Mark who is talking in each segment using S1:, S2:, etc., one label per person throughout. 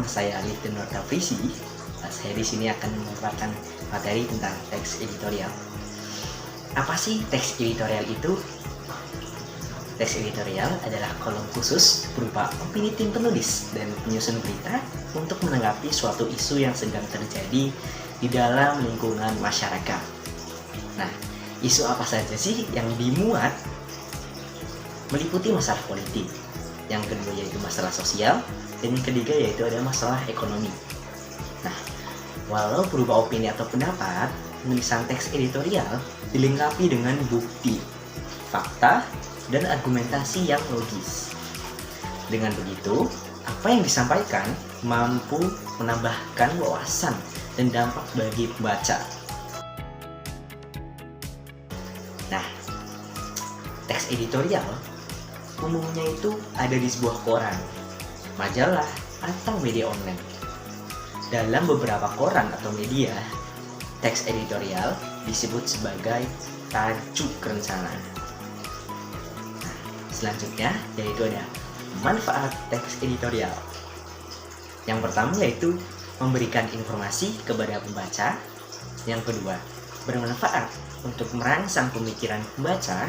S1: Nama saya Liften Nurtavrisi. Saya di sini akan memaparkan materi tentang teks editorial. Apa sih teks editorial itu? Teks editorial adalah kolom khusus berupa opini tim penulis dan penyusun berita untuk menanggapi suatu isu yang sedang terjadi di dalam lingkungan masyarakat. Nah, isu apa saja sih yang dimuat? Meliputi masalah politik, yang kedua yaitu masalah sosial, dan yang ketiga yaitu ada masalah ekonomi. Nah, walau berupa opini atau pendapat, penulisan teks editorial dilengkapi dengan bukti, fakta, dan argumentasi yang logis. Dengan begitu, apa yang disampaikan mampu menambahkan wawasan dan dampak bagi pembaca. Nah, teks editorial umumnya itu ada di sebuah koran, majalah, atau media online. Dalam beberapa koran atau media, teks editorial disebut sebagai tajuk rencana. Nah, selanjutnya yaitu ada manfaat teks editorial. Yang pertama yaitu memberikan informasi kepada pembaca. Yang kedua, bermanfaat untuk merangsang pemikiran pembaca.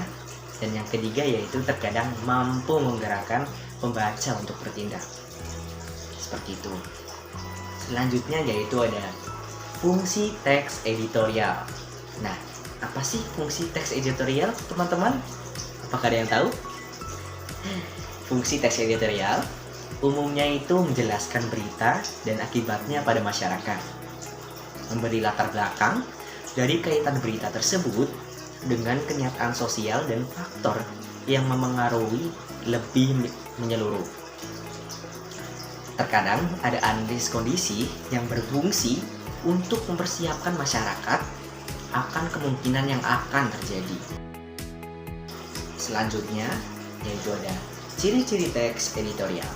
S1: Dan yang ketiga yaitu terkadang mampu menggerakkan pembaca untuk bertindak. Seperti itu. Selanjutnya yaitu ada fungsi teks editorial. Nah, apa sih fungsi teks editorial, teman-teman? Apakah ada yang tahu? Fungsi teks editorial umumnya itu menjelaskan berita dan akibatnya pada masyarakat, memberi latar belakang dari kaitan berita tersebut dengan kenyataan sosial dan faktor yang memengaruhi lebih menyeluruh. Terkadang ada analisis kondisi yang berfungsi untuk mempersiapkan masyarakat akan kemungkinan yang akan terjadi. Selanjutnya yaitu ada ciri-ciri teks editorial.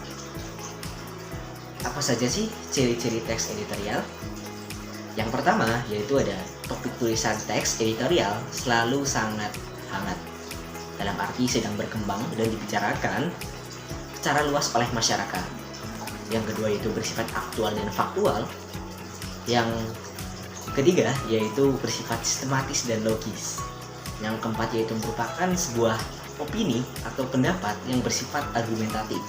S1: Apa saja sih ciri-ciri teks editorial? Yang pertama yaitu ada topik tulisan teks editorial selalu sangat hangat, dalam arti sedang berkembang dan dibicarakan secara luas oleh masyarakat. Yang kedua yaitu bersifat aktual dan faktual. Yang ketiga yaitu bersifat sistematis dan logis. Yang keempat yaitu merupakan sebuah opini atau pendapat yang bersifat argumentatif.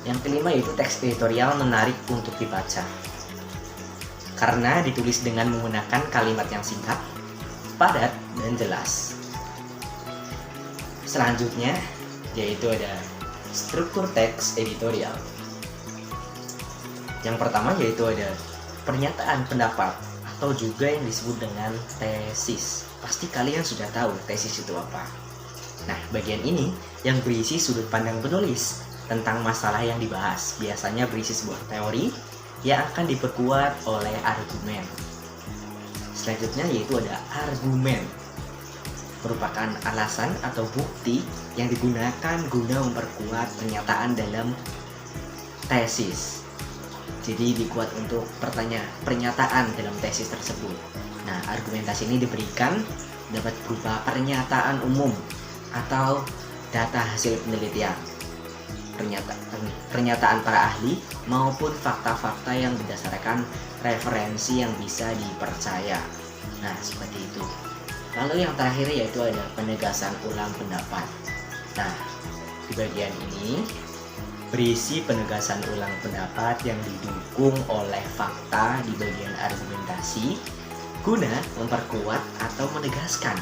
S1: Yang kelima yaitu teks editorial menarik untuk dibaca karena ditulis dengan menggunakan kalimat yang singkat, padat, dan jelas. Selanjutnya yaitu ada struktur teks editorial. Yang pertama yaitu ada pernyataan pendapat atau juga yang disebut dengan tesis. Pasti kalian sudah tahu tesis itu apa. Nah, bagian ini yang berisi sudut pandang penulis tentang masalah yang dibahas. Biasanya berisi sebuah teori yang akan diperkuat oleh argumen. Selanjutnya yaitu ada argumen, merupakan alasan atau bukti yang digunakan guna memperkuat pernyataan dalam tesis. Jadi dikuat untuk pernyataan dalam tesis tersebut. Nah, argumentasi ini diberikan dapat berupa pernyataan umum atau data hasil penelitian, pernyataan para ahli maupun fakta-fakta yang berdasarkan referensi yang bisa dipercaya. Nah, seperti itu. Lalu yang terakhir yaitu ada penegasan ulang pendapat. Nah, di bagian ini berisi penegasan ulang pendapat yang didukung oleh fakta di bagian argumentasi guna memperkuat atau menegaskan.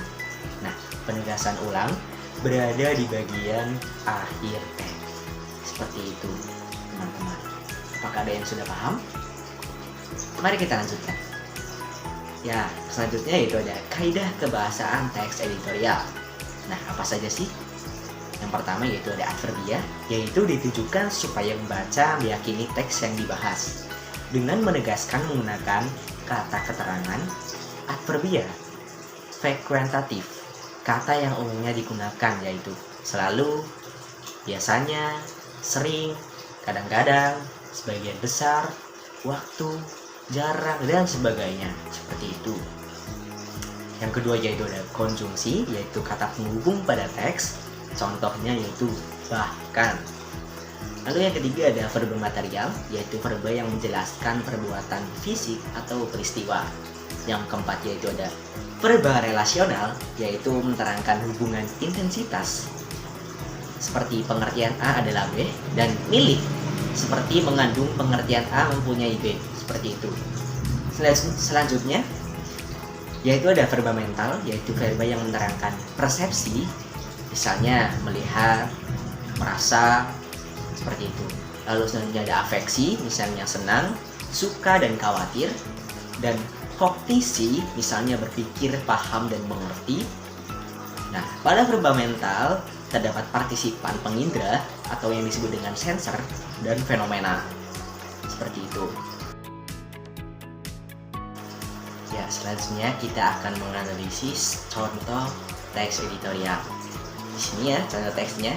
S1: Nah, penegasan ulang berada di bagian akhir teks. Seperti itu, teman-teman. Apakah ada yang sudah paham? Mari kita lanjutkan. Ya, selanjutnya yaitu ada kaidah kebahasaan teks editorial. Nah, apa saja sih? Yang pertama yaitu ada adverbia, yaitu ditujukan supaya membaca meyakini teks yang dibahas dengan menegaskan menggunakan kata keterangan. Adverbia frekuentatif, kata yang umumnya digunakan yaitu selalu, biasanya, sering, kadang-kadang, sebagian besar, waktu, jarang, dan sebagainya. Seperti itu. Yang kedua yaitu ada konjungsi, yaitu kata penghubung pada teks. Contohnya yaitu bahkan. Lalu yang ketiga ada verba material, yaitu verba yang menjelaskan perbuatan fisik atau peristiwa. Yang keempat yaitu ada verba relasional, yaitu menerangkan hubungan intensitas seperti pengertian A adalah B, dan milik seperti mengandung pengertian A mempunyai B, seperti itu. Selanjutnya yaitu ada verba mental, yaitu verba yang menerangkan persepsi, misalnya melihat, merasa, seperti itu. Lalu selanjutnya ada afeksi, misalnya senang, suka dan khawatir, dan kognisi, misalnya berpikir, paham dan mengerti. Nah, pada verba mental terdapat partisipan pengindra atau yang disebut dengan sensor dan fenomena, seperti itu. Ya, selanjutnya kita akan menganalisis contoh teks editorial. Di sini ya contoh teksnya.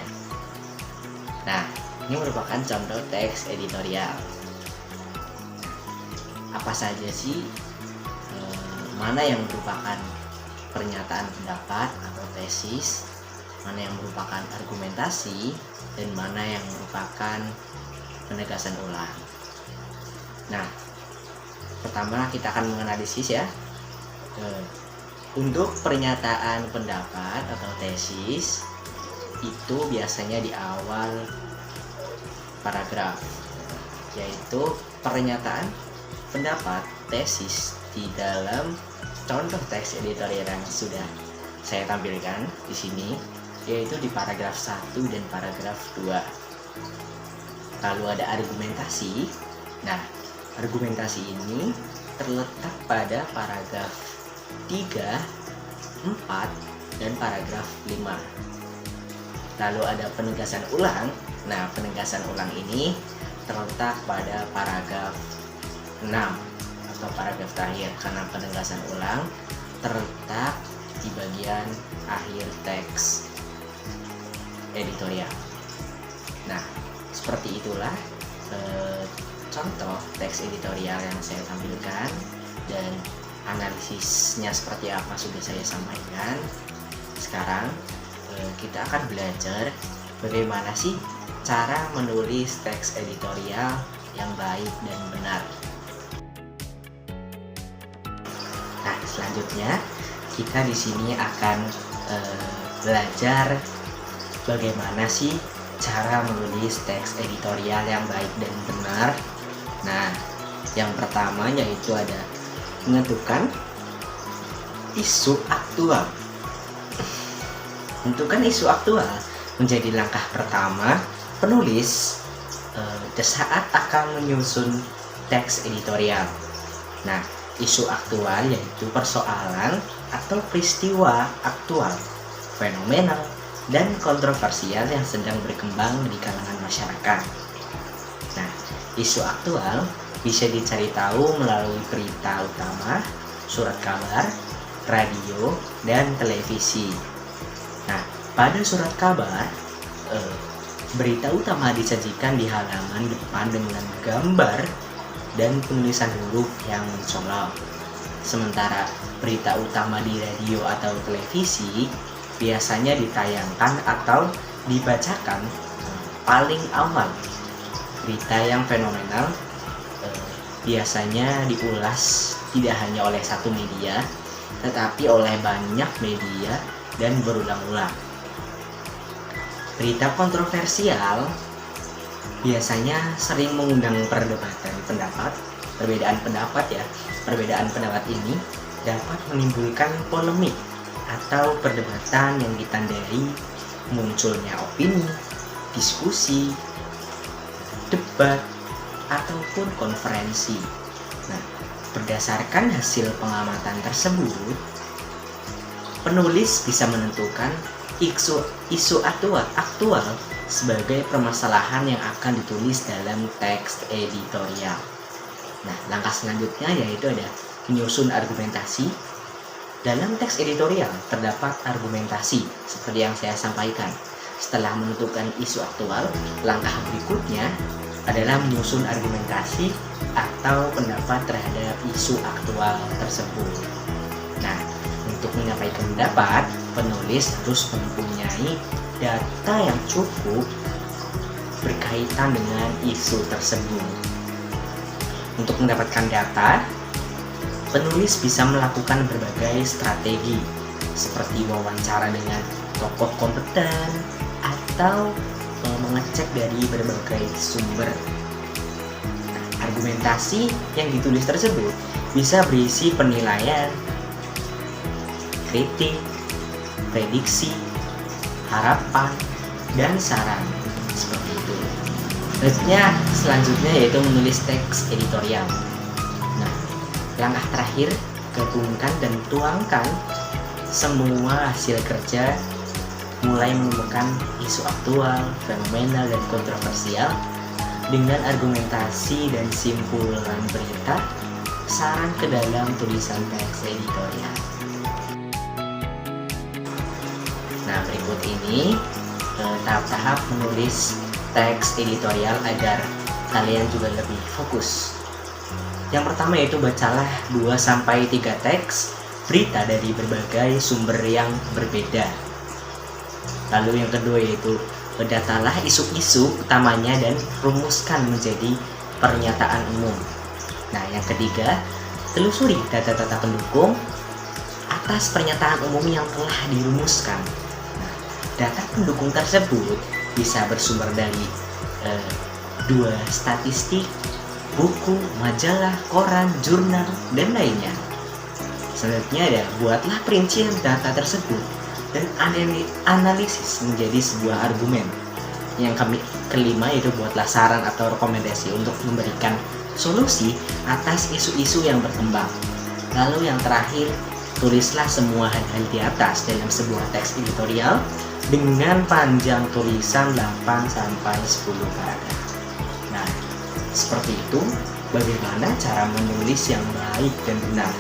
S1: Nah, ini merupakan contoh teks editorial. Apa saja sih? Mana yang merupakan pernyataan pendapat atau tesis, mana yang merupakan argumentasi, dan mana yang merupakan penegasan ulang. Nah, pertama kita akan menganalisis ya. Untuk pernyataan pendapat atau tesis itu biasanya di awal paragraf, yaitu pernyataan pendapat tesis di dalam contoh teks editorial yang sudah saya tampilkan di sini, yaitu di paragraf 1 dan paragraf 2. Lalu ada argumentasi. Nah, argumentasi ini terletak pada paragraf 3, 4, dan paragraf 5. Lalu ada penegasan ulang. Nah, penegasan ulang ini terletak pada paragraf 6 atau paragraf terakhir, karena penegasan ulang terletak di bagian akhir teks editorial. Nah, seperti itulah contoh teks editorial yang saya tampilkan, dan analisisnya seperti apa sudah saya sampaikan. Sekarang kita akan belajar bagaimana sih cara menulis teks editorial yang baik dan benar. Nah, selanjutnya kita di sini akan belajar bagaimana sih cara menulis teks editorial yang baik dan benar. Nah, yang pertama yaitu ada menentukan isu aktual. Menentukan isu aktual menjadi langkah pertama penulis saat akan menyusun teks editorial. Nah, isu aktual yaitu persoalan atau peristiwa aktual, fenomenal, dan kontroversial yang sedang berkembang di kalangan masyarakat. Nah, isu aktual bisa dicari tahu melalui berita utama, surat kabar, radio, dan televisi. Nah, pada surat kabar, berita utama disajikan di halaman depan dengan gambar dan penulisan huruf yang mencolok. Sementara berita utama di radio atau televisi biasanya ditayangkan atau dibacakan paling awal. Berita yang fenomenal biasanya diulas tidak hanya oleh satu media, tetapi oleh banyak media dan berulang-ulang. Berita kontroversial biasanya sering mengundang perdebatan pendapat. Perbedaan pendapat ini dapat menimbulkan polemik atau perdebatan yang ditandai munculnya opini, diskusi, debat, ataupun konferensi. Nah, berdasarkan hasil pengamatan tersebut, penulis bisa menentukan isu aktual sebagai permasalahan yang akan ditulis dalam teks editorial. Nah, langkah selanjutnya yaitu ada menyusun argumentasi. Dalam teks editorial terdapat argumentasi seperti yang saya sampaikan. Setelah menentukan isu aktual, langkah berikutnya adalah menyusun argumentasi atau pendapat terhadap isu aktual tersebut. Nah, untuk menyampaikan pendapat, penulis harus mempunyai data yang cukup berkaitan dengan isu tersebut. Untuk mendapatkan data, penulis bisa melakukan berbagai strategi seperti wawancara dengan tokoh kompeten atau mengecek dari berbagai sumber. Argumentasi yang ditulis tersebut bisa berisi penilaian, kritik, prediksi, harapan, dan saran, seperti itu. Selanjutnya yaitu menulis teks editorial. Nah, langkah terakhir, gabungkan dan tuangkan semua hasil kerja, mulai menemukan isu aktual, fenomenal, dan kontroversial dengan argumentasi dan simpulan berita, saran ke dalam tulisan teks editorial. Nah, berikut ini tahap-tahap menulis teks editorial agar kalian juga lebih fokus. Yang pertama yaitu bacalah 2-3 teks berita dari berbagai sumber yang berbeda. Lalu yang kedua yaitu datalah isu-isu utamanya dan rumuskan menjadi pernyataan umum. Nah, yang ketiga, telusuri data-data pendukung atas pernyataan umum yang telah dirumuskan. Nah, data pendukung tersebut bisa bersumber dari 2 statistik, buku, majalah, koran, jurnal, dan lainnya. Selanjutnya ada buatlah perincian data tersebut dan analisis menjadi sebuah argumen. Yang kelima yaitu buatlah saran atau rekomendasi untuk memberikan solusi atas isu-isu yang berkembang. Lalu yang terakhir, tulislah semua hal-hal di atas dalam sebuah teks editorial dengan panjang tulisan 8-10 paragraf. Nah, seperti itu bagaimana cara menulis yang baik dan benar.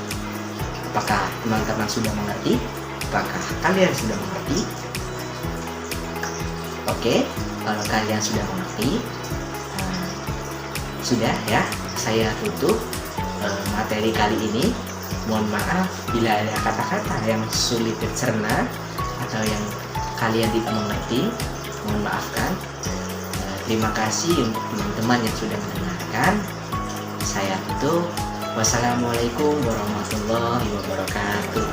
S1: Apakah teman-teman sudah mengerti? Apakah kalian sudah mengerti? Oke, kalau kalian sudah mengerti, sudah ya, saya tutup materi kali ini. Mohon maaf bila ada kata-kata yang sulit dicerna atau yang kalian tidak mengerti, mohon maafkan. Terima kasih untuk teman-teman yang sudah mendengarkan. Saya tutup. Wassalamualaikum warahmatullahi wabarakatuh.